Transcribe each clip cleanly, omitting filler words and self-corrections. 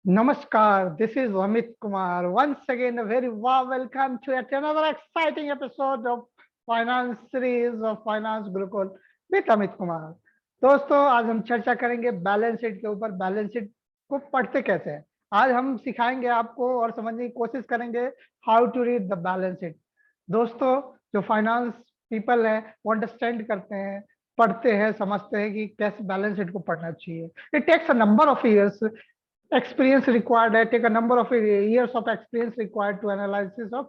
Namaskar, this is Amit Kumar. Once again, a very warm welcome to yet another exciting episode of Finance series of Finance Gurukul with Amit Kumar. दोस्तों आज हम चर्चा करेंगे balance sheet के ऊपर। Balance sheet को पढ़ते कैसे हैं आज हम सिखाएंगे आपको और समझने की कोशिश करेंगे how to read the balance sheet. दोस्तों जो फाइनेंस पीपल है वो अंडरस्टैंड करते हैं, पढ़ते हैं, समझते हैं कि कैसे बैलेंस शीट को पढ़ना चाहिए। It takes a number of years experience required. I take a number of years of experience required to analysis of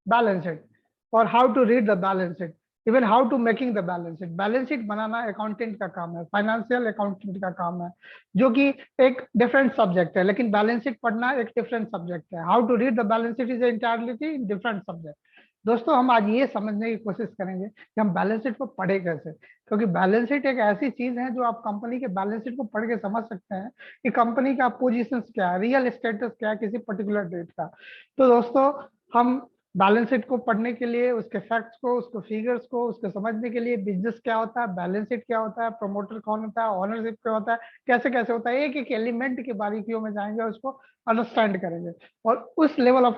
balance sheet or how to read the balance sheet, even how to making the balance sheet. Balance sheet banana accountant का काम है, financial accountant का काम है, जो कि एक different subject है। लेकिन बैलेंस शीट पढ़ना एक डिफरेंट सब्जेक्ट है। How to read the balance sheet is entirely different subject. दोस्तों हम आज ये समझने की कोशिश करेंगे कि हम बैलेंस शीट को पढ़े कैसे, क्योंकि बैलेंस शीट एक ऐसी चीज है जो आप कंपनी के बैलेंस शीट को पढ़ के समझ सकते हैं कि कंपनी का पोजीशन क्या है, रियल स्टेटस क्या है किसी पर्टिकुलर डेट का। तो दोस्तों हम बैलेंस शीट को पढ़ने के लिए, उसके फैक्ट्स को, उसके फिगर्स को, उसको समझने के लिए बिजनेस क्या होता है, बैलेंस शीट क्या होता है, प्रमोटर कौन होता है, ओनरशिप क्या होता है, कैसे कैसे होता है, एक एक एलिमेंट की बारीकियों में जाएंगे, उसको अंडरस्टैंड करेंगे और उस लेवल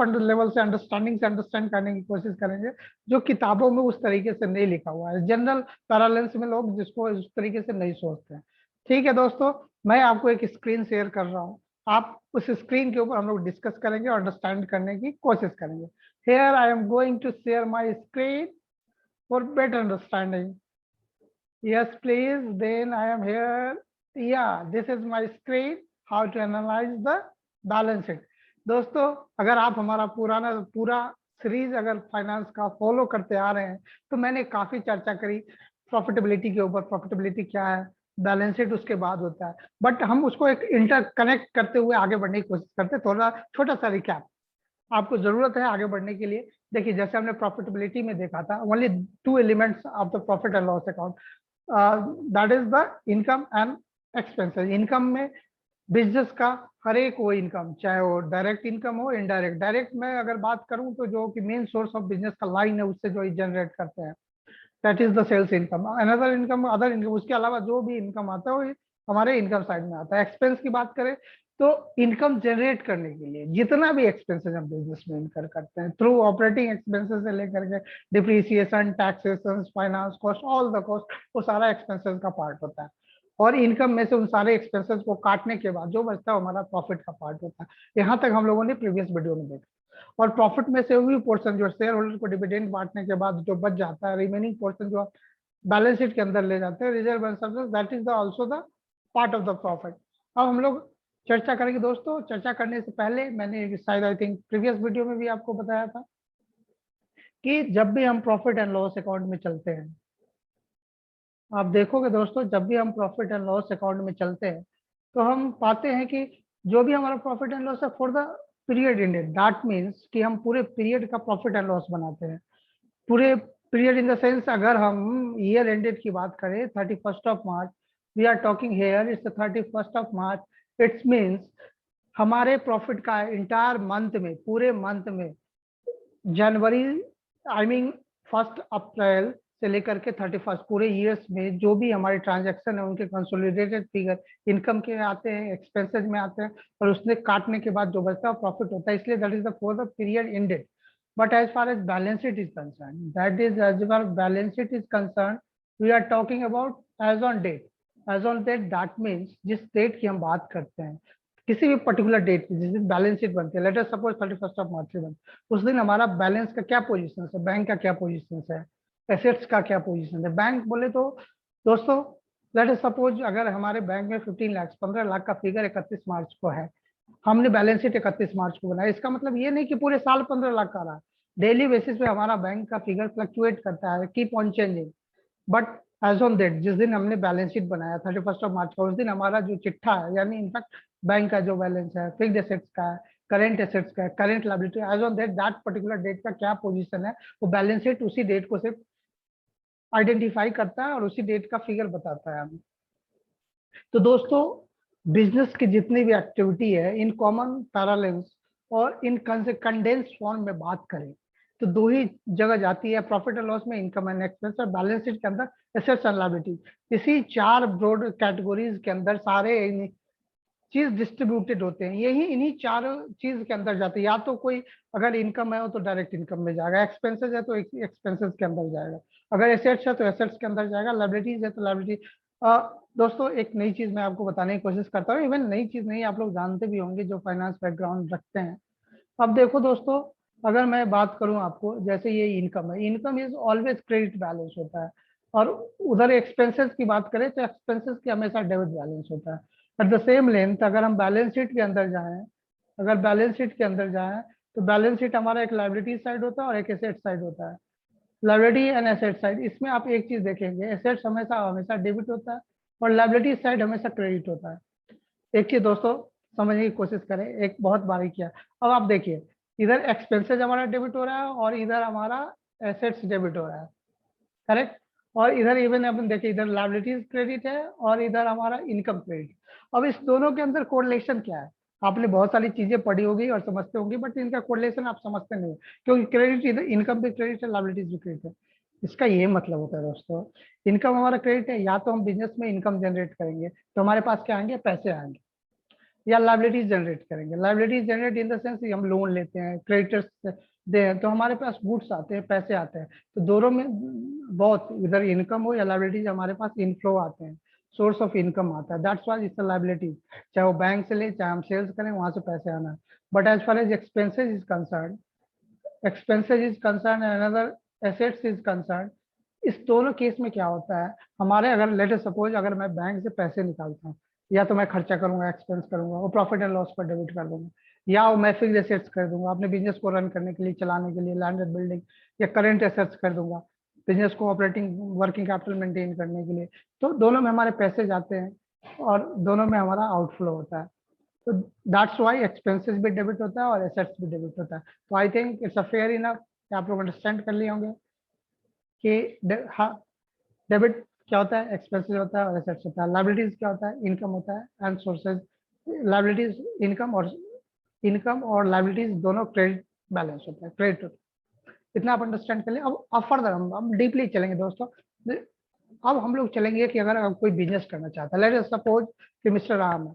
से अंडरस्टैंडिंग से अंडरस्टैंड करने की कोशिश करेंगे जो किताबों में उस तरीके से नहीं लिखा हुआ है। जनरल पैरालेंस में लोग जिसको उस तरीके से नहीं सोचते हैं। ठीक है दोस्तों, मैं आपको एक स्क्रीन शेयर कर रहा हूँ, आप उस स्क्रीन के ऊपर हम लोग डिस्कस करेंगे और अंडरस्टैंड करने की कोशिश करेंगे। Here I am going to share my screen for better understanding. Yes, please. Then I am here. Yeah, this is my screen. How to analyze the balance sheet. दोस्तों अगर आप हमारा पूरा सीरीज अगर फाइनेंस का फॉलो करते आ रहे हैं तो मैंने काफी चर्चा करी प्रॉफिटेबिलिटी के ऊपर। प्रॉफिटेबिलिटी क्या है, बैलेंस शीट उसके बाद होता है, बट हम उसको एक इंटरकनेक्ट करते हुए आगे बढ़ने की कोशिश करते हैं। थोड़ा छोटा सा रिकैप आपको जरूरत है आगे बढ़ने के लिए। देखिए जैसे हमने प्रॉफिटेबिलिटी में देखा था, only two elements of the profit and loss account, that is the income and expenses. Income में बिजनेस का हर एक वो इनकम, चाहे वो डायरेक्ट इनकम हो, इनडायरेक्ट। डायरेक्ट में अगर बात करूं तो जो कि मेन सोर्स ऑफ बिजनेस का लाइन है उससे जो जनरेट करते हैं, that is the sales income. Another income, other income, उसके अलावा जो भी इनकम आता है वो हमारे इनकम साइड में आता है। एक्सपेंस की बात करें तो इनकम जनरेट करने के लिए जितना भी एक्सपेंसेस हम बिजनेस में इनकर करते हैं, थ्रू ऑपरेटिंग एक्सपेंसेस से लेकर के depreciation, taxation, finance cost, all the cost, वो सारा एक्सपेंसेस का पार्ट होता है। और इनकम में से उन सारे एक्सपेंसेस को काटने के बाद जो बचता है हमारा प्रॉफिट का पार्ट होता है। यहाँ तक हम लोगों ने प्रीवियस वीडियो में देखा। और प्रॉफिट में से वही पोर्शन जो शेयर होल्डर को डिविडेंड बांटने के बाद जो बच जाता है, रिमेनिंग पोर्शन जो बैलेंस शीट के अंदर ले जाते हैं, reserve and surplus, that is the also the part of the profit. अब हम लोग चर्चा करेंगे। दोस्तों चर्चा करने से पहले मैंने शायद आई थिंक प्रीवियस वीडियो में भी आपको बताया था कि जब भी हम प्रॉफिट एंड लॉस अकाउंट में चलते हैं, आप देखोगे दोस्तों जब भी हम प्रॉफिट एंड लॉस अकाउंट में चलते हैं तो हम पाते हैं कि जो भी हमारा प्रॉफिट एंड लॉस है for the period ended, that means कि हम पूरे पीरियड का प्रॉफिट एंड लॉस बनाते हैं। पूरे पीरियड इन द सेंस अगर हम ईयर एंडेड की बात करें 31 March, we are talking here its 31 March, its means हमारे प्रॉफिट का इंटायर मंथ में, पूरे मंथ में, जनवरी आई मीन 1 अप्रैल से लेकर के 31 पूरे ईयर्स में जो भी हमारे ट्रांजैक्शन है उनके कंसोलिडेटेड फिगर इनकम के आते हैं, एक्सपेंसेस में आते हैं, और उसने काटने के बाद जो बचता है प्रॉफिट होता है। इसलिए that is the for the period ended. But as far as balance sheet is concerned, that is as far as balance sheet is concerned, we are talking about as on date. As on date, that means जिस date की हम बात करते हैं, किसी भी particular date की जिस दिन बैलेंस शीट बनती है, लेट अस सपोज 31 मार्च से बनती है, उस दिन हमारा बैलेंस का क्या पोजीशन है, बैंक का क्या पोजीशन है, एसेट्स का क्या पोजीशन है। बैंक बोले तो दोस्तों लेट अस सपोज अगर हमारे बैंक में 15 लाख 15 लाख का फिगर 31 मार्च को है, हमने बैलेंस शीट 31 मार्च को बनाया, इसका मतलब ये नहीं कि पूरे साल 15 लाख का रहा। डेली बेसिस पे हमारा बैंक का फिगर फ्लक्चुएट करता है, keep on changing, but as on date जिस दिन हमने बैलेंस शीट बनाया 31 मार्च का, उस दिन हमारा जो चिट्ठा है, यानी इनफैक्ट बैंक का जो बैलेंस है, फिक्स्ड एसेट्स का है, करेंट एसेट्स का है, current liability, as on date that particular date का क्या पोजीशन है, वो बैलेंस शीट उसी डेट को सिर्फ आइडेंटिफाई करता है और उसी डेट का फिगर बताता है हमें। तो दोस्तों बिजनेस की जितनी भी एक्टिविटी है इन कॉमन पैरालेंस और इन कंडेंस फॉर्म में बात करें तो दो ही जगह जाती है, प्रॉफिट एंड लॉस में इनकम एंड एक्सपेंस, और बैलेंस शीट के अंदर एसेट्स एंड लायबिलिटी। इसी चार ब्रॉड कैटेगरीज के अंदर सारे चीज डिस्ट्रीब्यूटेड होते हैं, यही इन्हीं चारों चीज के अंदर जाते हैं। या तो कोई अगर इनकम है तो डायरेक्ट इनकम में जाएगा, एक्सपेंसेस है तो एक्सपेंसेस के अंदर जाएगा, अगर एसेट्स है तो एसेट्स के अंदर जाएगा, लायबिलिटीज है तो लायबिलिटी। दोस्तों एक नई चीज मैं आपको बताने की कोशिश करता हूँ, इवन नई चीज नहीं, आप लोग जानते भी होंगे जो फाइनेंस बैकग्राउंड रखते हैं। अब देखो दोस्तों, अगर मैं बात करूं आपको, जैसे ये इनकम है, income is always credit balance होता है, और उधर एक्सपेंसेस की बात करें तो एक्सपेंसेस की हमेशा डेबिट बैलेंस होता है। एट द सेम लेंथ अगर हम बैलेंस शीट के अंदर जाएं, अगर बैलेंस शीट के अंदर जाएं तो बैलेंस शीट हमारा एक लायबिलिटी साइड होता है और एक एसेट साइड होता है, लायबिलिटी एंड एसेट साइड। इसमें आप एक चीज देखेंगे, एसेट्स हमेशा हमेशा डेबिट होता है और लायबिलिटी साइड हमेशा क्रेडिट होता है। एक चीज दोस्तों समझने की कोशिश करें, एक बहुत बारीकी है। अब आप देखिए, इधर एक्सपेंसेस हमारा डेबिट हो रहा है और इधर हमारा एसेट्स डेबिट हो रहा है, करेक्ट। और इधर इवन अपन देखिए, इधर लायबिलिटीज क्रेडिट है और इधर हमारा इनकम क्रेडिट। अब इस दोनों के अंदर कोरिलेशन क्या है? आपने बहुत सारी चीजें पढ़ी होगी और समझते होंगे, बट इनका कोरिलेशन आप समझते नहीं, क्योंकि क्रेडिट इधर इनकम भी क्रेडिट है, लायबिलिटीज भी क्रेडिट है। इसका ये मतलब होता है दोस्तों, इनकम हमारा क्रेडिट है, या तो हम बिजनेस में इनकम जनरेट करेंगे तो हमारे पास क्या आएंगे, पैसे आएंगे, या लाइबिलिटीज जनरेट करेंगे। Liabilities generate in the sense हम लोन लेते हैं, क्रेडिटर्स दे हैं, तो हमारे पास गुड्स आते हैं, पैसे आते हैं। तो दोनों में बहुत, इधर इनकम हो या लाइबिलिटीज, हमारे पास इनफ्लो आते हैं, सोर्स ऑफ इनकम आता है, that's why it's a liability. चाहे वो बैंक से ले, चाहे हम सेल्स करें, वहां से पैसे आना है। But as far as expenses is concern, expenses is concern another assets is concern, इस दोनों केस में क्या होता है, हमारे अगर लेट अस सपोज अगर मैं बैंक से पैसे निकालता हूँ, या तो मैं खर्चा करूंगा, एक्सपेंस करूंगा, वो प्रॉफिट एंड लॉस पर डेबिट कर दूंगा, या वो मैं फिक्स एसेट्स कर दूंगा अपने बिजनेस को रन करने के लिए, चलाने के लिए, लैंड एंड बिल्डिंग या करंट एसेट्स कर दूंगा बिजनेस को ऑपरेटिंग वर्किंग कैपिटल मेंटेन करने के लिए। तो दोनों में हमारे पैसे जाते हैं और दोनों में हमारा आउटफ्लो होता है। तो दैट्स व्हाई एक्सपेंसेस भी डेबिट होता है और एसेट्स भी डेबिट होता है। तो I think it's a fair enough, आप लोग अंडरस्टैंड कर लिए होंगे कि हाँ, डेबिट क्या होता है, एक्सपेंसेस होता है और एसेट्स होता है। लायबिलिटीज क्या होता है, इनकम होता है एंड सोर्सेज, लायबिलिटीज इनकम और लायबिलिटीज दोनों क्रेडिट बैलेंस होता है, क्रेडिट होता है। इतना आप अंडरस्टैंड कर लें। अब फर्दर हम डीपली चलेंगे दोस्तों। अब हम लोग चलेंगे कि अगर कोई बिजनेस करना चाहता है, लेट अस सपोज कि मिस्टर राम है,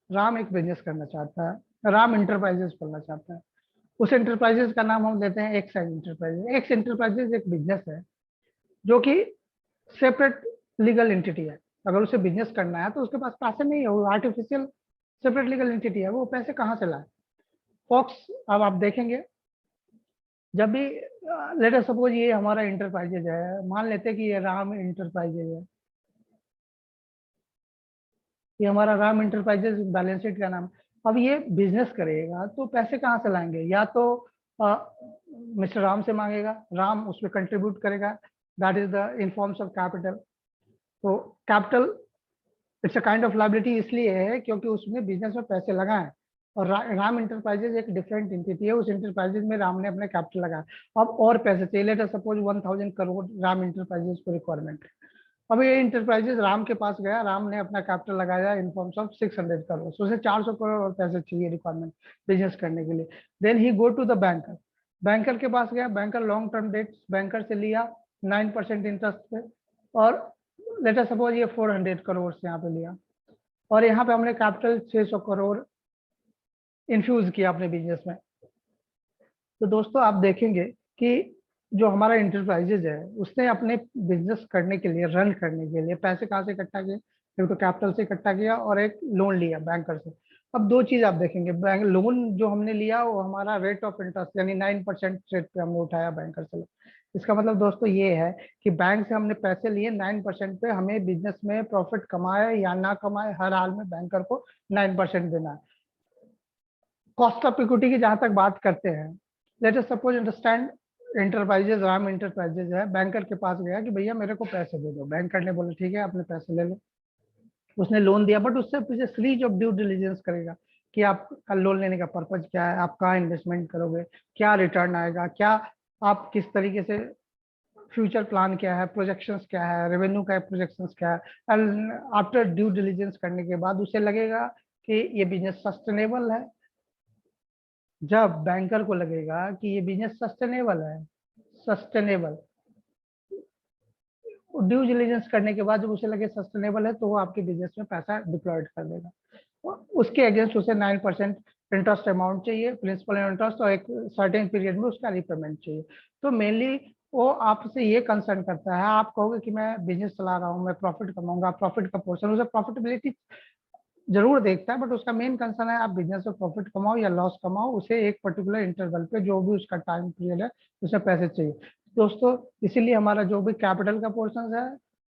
राम एक बिजनेस करना चाहता है, राम इंटरप्राइजेस खोलना चाहता है। उस इंटरप्राइजेस का नाम हम देते हैं एक्स इंटरप्राइजेस। एक्स इंटरप्राइजेस एक बिजनेस है जो कि सेपरेट लीगल एंटिटी है। अगर उसे बिजनेस करना है तो उसके पास पैसे नहीं है, वो आर्टिफिशियल सेपरेट लीगल एंटिटी है, वो पैसे कहाँ से लाए फॉक्स। अब आप देखेंगे, जब भी लेट अस सपोज ये हमारा इंटरप्राइजेज है, मान लेते हैं कि ये राम इंटरप्राइजेज है, ये हमारा राम इंटरप्राइजेज बैलेंस शीट का नाम। अब ये बिजनेस करेगा तो पैसे कहाँ से लाएंगे, या तो मिस्टर राम से मांगेगा, राम उसमें कंट्रीब्यूट करेगा, that is the in forms of capital. तो capital its a kind of liability इसलिए है क्योंकि उसने बिजनेस में पैसे लगाए, और राम इंटरप्राइजेज एक डिफरेंट एंटिटी है, उस इंटरप्राइजेज में राम ने अपने कैपिटल लगाया। अब और पैसे चाहिए, let us suppose 1000 crore Ram enterprises को रिक्वायरमेंट। अब ये इंटरप्राइजेज राम के पास गया, राम ने अपना कैपिटल लगाया इन फॉर्म्स ऑफ 600 करोड़, उसे 400 करोड़ और पैसे चाहिए रिक्वायरमेंट बिजनेस करने के लिए। Then he go to the banker, banker के पास गया, banker long term debt banker से लिया 9% इंटरेस्ट पे, और लेट अस सपोज ये 400 करोड़ से यहाँ पे लिया, और यहाँ पे हमने कैपिटल 600 करोड़ इन्फ्यूज किया अपने बिजनेस में। तो दोस्तों आप देखेंगे कि जो हमारा इंटरप्राइजेज है, उसने अपने बिजनेस करने के लिए, रन करने के लिए पैसे कहाँ से इकट्ठा किए, एक तो कैपिटल से इकट्ठा किया और एक लोन लिया बैंकर से। अब दो चीज आप देखेंगे, बैंक लोन जो हमने लिया वो हमारा रेट ऑफ इंटरेस्ट यानी 9% रेट पे हमने उठाया बैंकर से। इसका मतलब दोस्तों ये है कि बैंक से हमने पैसे लिए 9% पे, हमें बिजनेस में प्रॉफिट कमाए या ना कमाए, हर हाल में बैंकर को 9% देना है। कॉस्ट ऑफ इक्विटी की जहां तक बात करते हैं, let us suppose understand enterprises, Ram enterprises है, बैंकर के पास गया कि भैया मेरे को पैसे दे दो, बैंकर ने बोला ठीक है अपने पैसे ले लो, उसने लोन दिया, बट उससे पीछे सीरीज ऑफ ड्यू डिलीजेंस करेगा कि आपका लोन लेने का पर्पज क्या है, आप कहाँ इन्वेस्टमेंट करोगे, क्या रिटर्न आएगा, क्या आप किस तरीके से, फ्यूचर प्लान क्या है, प्रोजेक्शंस क्या है, रेवेन्यू का प्रोजेक्शंस क्या है। एंड आफ्टर ड्यू डिलीजेंस करने के बाद उसे लगेगा कि ये बिजनेस सस्टेनेबल है। जब बैंकर को लगेगा कि ये बिजनेस सस्टेनेबल है, सस्टेनेबल, ड्यू डिलिजेंस करने के बाद जब उसे लगे सस्टेनेबल है तो वो आपके बिजनेस में पैसा डिप्लॉयड कर देगा। उसके अगेंस्ट उसे 9% इंटरेस्ट अमाउंट चाहिए, प्रिंसिपल इंटरेस्ट, और एक सर्टेन पीरियड में उसका रिपेमेंट चाहिए। तो मेनली वो आपसे ये कंसर्न करता है, आप कहोगे कि मैं बिजनेस चला रहा हूँ, मैं प्रॉफिट कमाऊंगा, प्रॉफिट का पोर्शन उसे प्रॉफिटेबिलिटी जरूर देखता है, बट उसका मेन कंसर्न है आप बिजनेस में प्रॉफिट कमाओ या लॉस कमाओ, उसे एक पर्टिकुलर इंटरवल पे जो भी उसका टाइम पीरियड है उसे पैसे चाहिए। दोस्तों इसीलिए हमारा जो भी कैपिटल का पोर्शन है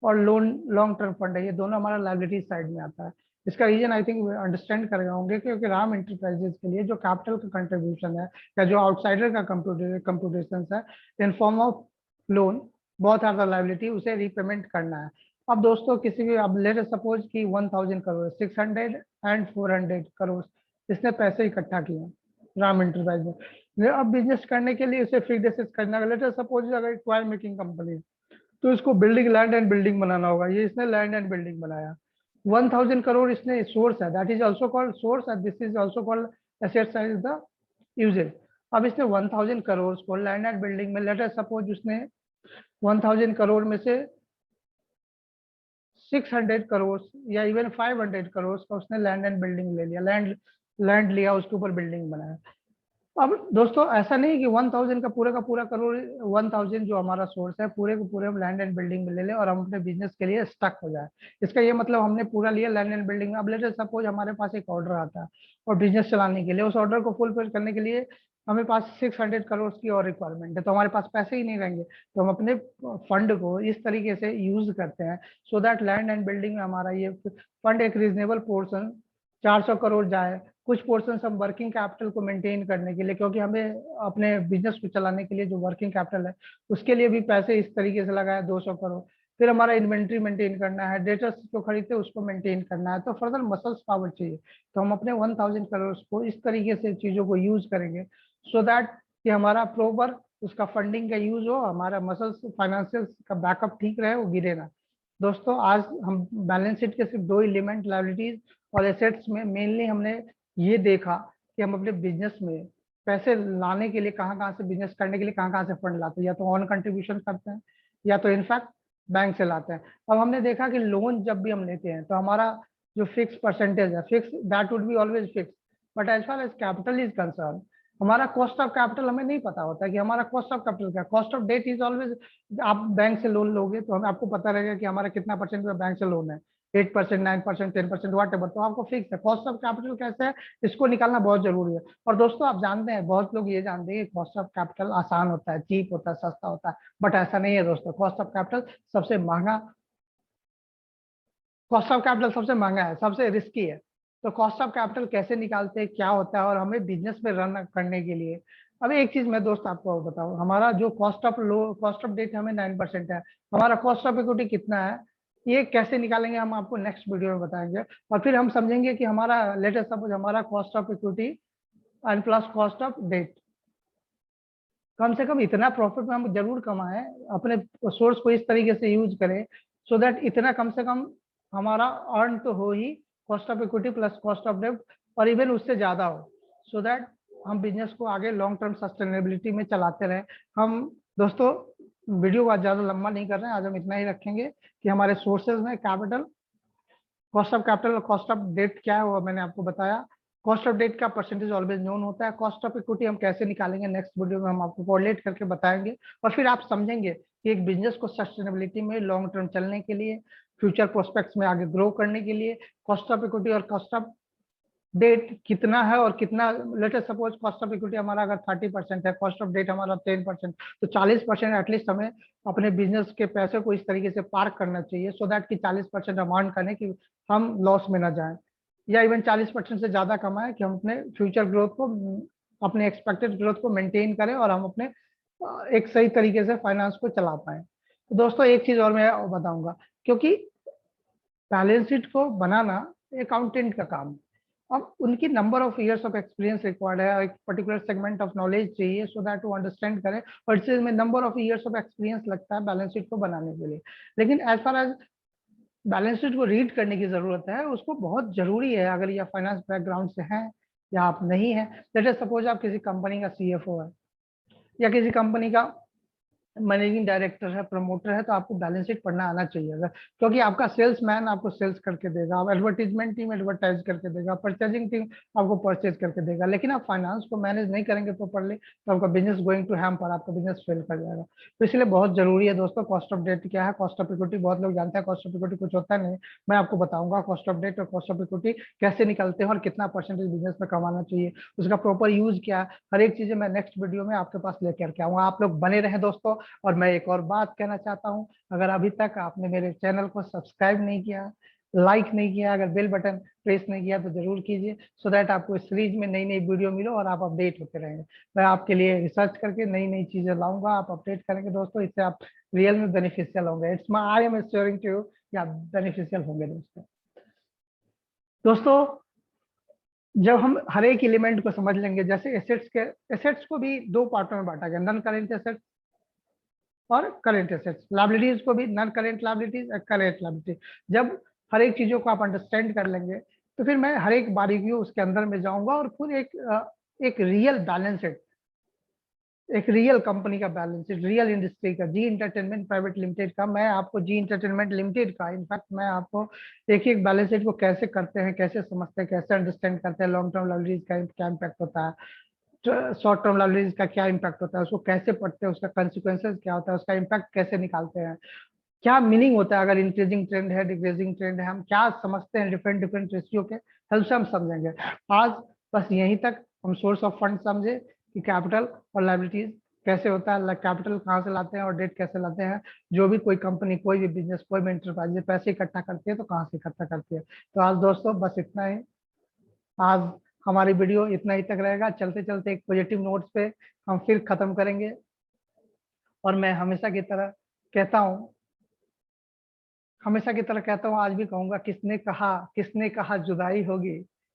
और लोन लॉन्ग टर्म फंड है, ये दोनों हमारा लाइबिलिटी साइड में आता है। इसका रीजन आई थिंक अंडरस्टैंड कर गए होंगे, क्योंकि राम इंटरप्राइजेस के लिए जो कैपिटल का कंट्रीब्यूशन है या जो आउटसाइडर का कंप्यूटेशन है इन फॉर्म ऑफ लोन, बहुत ज्यादा लाइबिलिटी, उसे रीपेमेंट करना है। अब दोस्तों किसी भी, अब लेट सपोज कि 1000 करोड़, 600 एंड 400 करोड़ इसने पैसे इकट्ठा किए राम इंटरप्राइज में। अब बिजनेस करने के लिए उसे फिक्स एसेट्स करना है। लेट सपोज अगर टॉय मेकिंग कंपनी, तो इसको बिल्डिंग, लैंड एंड बिल्डिंग बनाना होगा। ये इसने लैंड एंड बिल्डिंग बनाया। 1000 करोड़ इसने सोर्स है, that is also called source, and this is also called assets is the uses. अब इसने 1000 करोड़ को लैंड एंड बिल्डिंग में, लेट सपोज उसने 1000 करोड़ में से 600 करोड़ या इवन 500 करोड़ का उसने लैंड एंड बिल्डिंग ले लिया, लैंड लैंड लिया, उसके ऊपर बिल्डिंग बनाया। अब दोस्तों ऐसा नहीं कि 1000 का पूरा करोड़, 1000 जो हमारा सोर्स है पूरे को पूरे हम लैंड एंड बिल्डिंग में ले लें और हम अपने बिजनेस के लिए स्टक हो जाए। इसका ये मतलब हमने पूरा लिया लैंड एंड बिल्डिंग में। अब लेट सपोज हमारे पास एक ऑर्डर आता है और बिजनेस चलाने के लिए, उस ऑर्डर को फुलफिल करने के लिए हमें पास 600 करोड़ की और रिक्वायरमेंट है, तो हमारे पास पैसे ही नहीं रहेंगे। तो हम अपने फंड को इस तरीके से यूज करते हैं so that land and building में हमारा ये फंड एक रीजनेबल पोर्शन 400 करोड़ जाए। कुछ पोर्शन हम वर्किंग कैपिटल को मेंटेन करने के लिए, क्योंकि हमें अपने बिजनेस को चलाने के लिए जो वर्किंग कैपिटल है उसके लिए भी पैसे इस तरीके से लगाए 200 करोड़। फिर हमारा इन्वेंट्री मेंटेन करना है, डेटर्स जो खरीदते हैं उसको मेंटेन करना है, तो फर्दर मसल्स पावर चाहिए। तो हम अपने 1000 करोड़ को इस तरीके से चीजों को यूज करेंगे सो दैट कि हमारा प्रॉपर उसका फंडिंग का यूज हो, हमारा मसल्स फाइनेंशियल का बैकअप ठीक रहे, वो गिरे ना। दोस्तों आज हम बैलेंस शीट के सिर्फ दो एलिमेंट, लायबिलिटीज और एसेट्स में मेनली हमने ये देखा कि हम अपने बिजनेस में पैसे लाने के लिए कहाँ कहाँ से, बिजनेस करने के लिए कहाँ कहाँ से फंड लाते हैं, या तो ऑन कंट्रीब्यूशन करते हैं या तो इनफैक्ट बैंक से लाते हैं। अब हमने देखा कि लोन जब भी हम लेते हैं तो हमारा जो फिक्स परसेंटेज है, fix that would be always fix, but as far as capital is concern, हमारा कॉस्ट ऑफ कैपिटल हमें नहीं पता होता कि हमारा कॉस्ट ऑफ कैपिटल क्या, cost of debt is always. आप बैंक से लोन लोगे तो हमें आपको पता रहेगा कि हमारा कितना परसेंट का बैंक से लोन है, 8%, 9%, 10%, वाट एवर, तो आपको फिक्स है। कॉस्ट ऑफ कैपिटल कैसे है, इसको निकालना बहुत जरूरी है। और दोस्तों आप जानते हैं, बहुत लोग ये जानते हैं कि कॉस्ट ऑफ कैपिटल आसान होता है, चीप होता है, सस्ता होता है, बट ऐसा नहीं है दोस्तों। कॉस्ट ऑफ कैपिटल सबसे महंगा, कॉस्ट ऑफ कैपिटल सबसे महंगा है, सबसे रिस्की है। तो कॉस्ट ऑफ कैपिटल कैसे निकालते हैं, क्या होता है, और हमें बिजनेस में रन करने के लिए, अब एक चीज मैं दोस्त आपको बताऊं, हमारा जो कॉस्ट ऑफ डेट हमें 9% है, हमारा कॉस्ट ऑफ इक्विटी कितना है, ये कैसे निकालेंगे हम आपको नेक्स्ट वीडियो में बताएंगे। और फिर हम समझेंगे कि हमारा लेटेस्ट सपोज हमारा cost of equity and plus cost of debt, कम से कम इतना प्रॉफिट में हम जरूर कमाएं, अपने सोर्स को इस तरीके से यूज करें सो दैट इतना कम से कम हमारा अर्न तो हो ही, cost of equity plus cost of debt, और इवन उससे ज्यादा हो, सो दैट हम बिजनेस को आगे लॉन्ग टर्म सस्टेनेबिलिटी में चलाते रहे। हम दोस्तों वीडियो को ज्यादा लंबा नहीं कर रहे हैं, आज हम इतना ही रखेंगे कि हमारे सोर्सेज में कैपिटल, कॉस्ट ऑफ कैपिटल और कॉस्ट ऑफ डेट क्या है वो मैंने आपको बताया। कॉस्ट ऑफ डेट का परसेंटेज ऑलवेज नोन होता है। कॉस्ट ऑफ इक्विटी हम कैसे निकालेंगे नेक्स्ट वीडियो में हम आपको कोरिलेट करके बताएंगे, और फिर आप समझेंगे कि एक बिजनेस को सस्टेनेबिलिटी में लॉन्ग टर्म चलने के लिए, फ्यूचर प्रोस्पेक्ट्स में आगे ग्रो करने के लिए कॉस्ट ऑफ इक्विटी और कॉस्ट ऑफ डेट कितना है और कितना। Latest suppose cost of equity हमारा अगर 30% है, कॉस्ट ऑफ डेट हमारा 10%, तो 40% एटलीस्ट हमें अपने बिजनेस के पैसे को इस तरीके से पार्क करना चाहिए सो दैट कि 40% अमाउंट करें कि हम लॉस में ना जाएं, या इवन 40% से ज्यादा कमाएं कि हम अपने फ्यूचर ग्रोथ को, अपने एक्सपेक्टेड ग्रोथ को मेंटेन करें और हम अपने एक सही तरीके से फाइनेंस को चला पाए। तो दोस्तों एक चीज और मैं बताऊंगा, क्योंकि बैलेंस शीट को बनाना अकाउंटेंट का काम है। अब उनकी number of years of experience required है, एक पर्टिकुलर सेगमेंट ऑफ नॉलेज चाहिए सो दैट वो अंडरस्टैंड करें, और इस चीज में number of years of experience लगता है बैलेंस शीट को बनाने के लिए। लेकिन as far as balance sheet को रीड करने की जरूरत है, उसको बहुत जरूरी है अगर या फाइनेंस बैकग्राउंड से हैं या आप नहीं है। लेट अस सपोज आप किसी कंपनी का सीएफओ है या किसी कंपनी का मैनेजिंग डायरेक्टर है, प्रमोटर है, तो आपको बैलेंस शीट पढ़ना आना चाहिए। अगर क्योंकि आपका सेल्समैन आपको सेल्स करके देगा, आप एडवर्टीजमेंट टीम एडवर्टाइज करके देगा, परचेजिंग टीम आपको परचेज करके देगा, लेकिन आप फाइनेंस को मैनेज नहीं करेंगे प्रॉपरली तो आपका बिजनेस गोइंग टू हैम्पर, आपका बिजनेस फेल कर जाएगा। तो इसलिए बहुत जरूरी है दोस्तों, कॉस्ट ऑफ डेट क्या है, कॉस्ट ऑफ इक्विटी बहुत लोग जानते हैं, कॉस्ट ऑफ इक्विटी कुछ होता नहीं। मैं आपको बताऊंगा कॉस्ट ऑफ डेट और कॉस्ट ऑफ इक्विटी कैसे निकलते हैं और कितना परसेंटेज बिजनेस में कमाना चाहिए, उसका प्रॉपर यूज क्या है, हर एक चीजें मैं नेक्स्ट वीडियो में आपके पास लेकर के आऊंगा। आप लोग बने रहें दोस्तों। और मैं एक और बात कहना चाहता हूं, अगर अभी तक आपने मेरे चैनल को सब्सक्राइब नहीं किया, लाइक नहीं किया, अगर बेल बटन प्रेस नहीं किया तो जरूर कीजिए, सो दैट आपको इस सीरीज में नई नई वीडियो मिलो और आप अपडेट होते रहेंगे। मैं आपके लिए रिसर्च करके नई नई चीजें लाऊंगा, आप अपडेट करेंगे दोस्तों, इससे आप रियल में बेनिफिशियल होंगे। It's my I am assuring to you कि आप बेनिफिशियल होंगे दोस्तों। दोस्तों जब हम हर एक एलिमेंट को समझ लेंगे, जैसे एसेट्स को भी दो पार्टों में बांटा गया, नॉन करेंट एसेट्स और करेंट एसेट्स, लाइबिलिटीज को भी नॉन करेंट लाइबिलिटीज और करेंट लाइबिलिटी। जब हर एक चीजों को आप अंडरस्टैंड कर लेंगे तो फिर मैं हर एक बारीकियों उसके अंदर में जाऊंगा और फिर एक रियल बैलेंस शीट, एक रियल कंपनी का बैलेंस शीट, रियल इंडस्ट्री का, जी इंटरटेनमेंट प्राइवेट लिमिटेड का, मैं आपको जी इंटरटेनमेंट लिमिटेड का इनफैक्ट मैं आपको एक एक बैलेंस शीट को कैसे करते हैं, कैसे समझते हैं, कैसे अंडरस्टैंड करते हैं, लॉन्ग टर्म लाइबिलिटीज का क्या इम्पैक्ट होता है, शॉर्ट टर्म लाइबिलिटीज का क्या इम्पैक्ट होता है, उसको कैसे पढ़ते हैं, उसका कंसिक्वेंसेस क्या होता है, उसका इम्पैक्ट कैसे निकालते हैं, क्या मीनिंग होता है अगर इंक्रीजिंग ट्रेंड है, डिक्रीजिंग ट्रेंड है, हम क्या समझते हैं डिफरेंट डिफरेंट रेशियो के हेल्प से हम समझेंगे। आज बस यहीं तक हम सोर्स ऑफ फंड समझे कि कैपिटल और लाइबिलिटीज कैसे होता है, कैपिटल कहाँ से लाते हैं और डेट कैसे लाते हैं। जो भी कोई कंपनी, कोई भी बिजनेस, कोई भी इंटरप्राइज पैसे इकट्ठा करती है तो कहाँ से इकट्ठा करती है। तो आज दोस्तों बस इतना ही, आज हमारी वीडियो इतना ही तक रहेगा। चलते चलते एक पॉजिटिव नोट्स पे हम फिर खत्म करेंगे। और मैं कहता हूँ हमेशा की तरह कहता हूँ, आज भी कहूंगा, किसने कहा जुदाई होगी,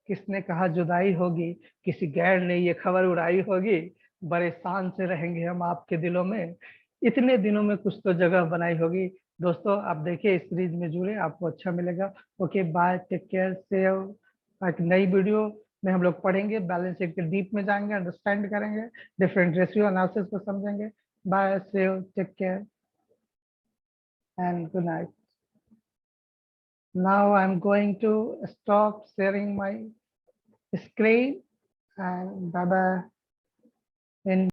किसने कहा जुदाई होगी, किसी गैर ने ये खबर उड़ाई होगी, बड़े शान से रहेंगे हम आपके दिलों में, इतने दिनों में कुछ तो जगह बनाई होगी। दोस्तों आप देखिए, इस सीरीज में जुड़े, आपको अच्छा मिलेगा। Okay bye, take care, save. एक नई वीडियो में हम लोग पढ़ेंगे, बैलेंस शीट के डीप में जाएंगे, अंडरस्टैंड करेंगे, डिफरेंट रेशियो एनालिसिस को समझेंगे। Bye, save, take care and good night. Now I'm going to stop sharing my screen and bye bye. In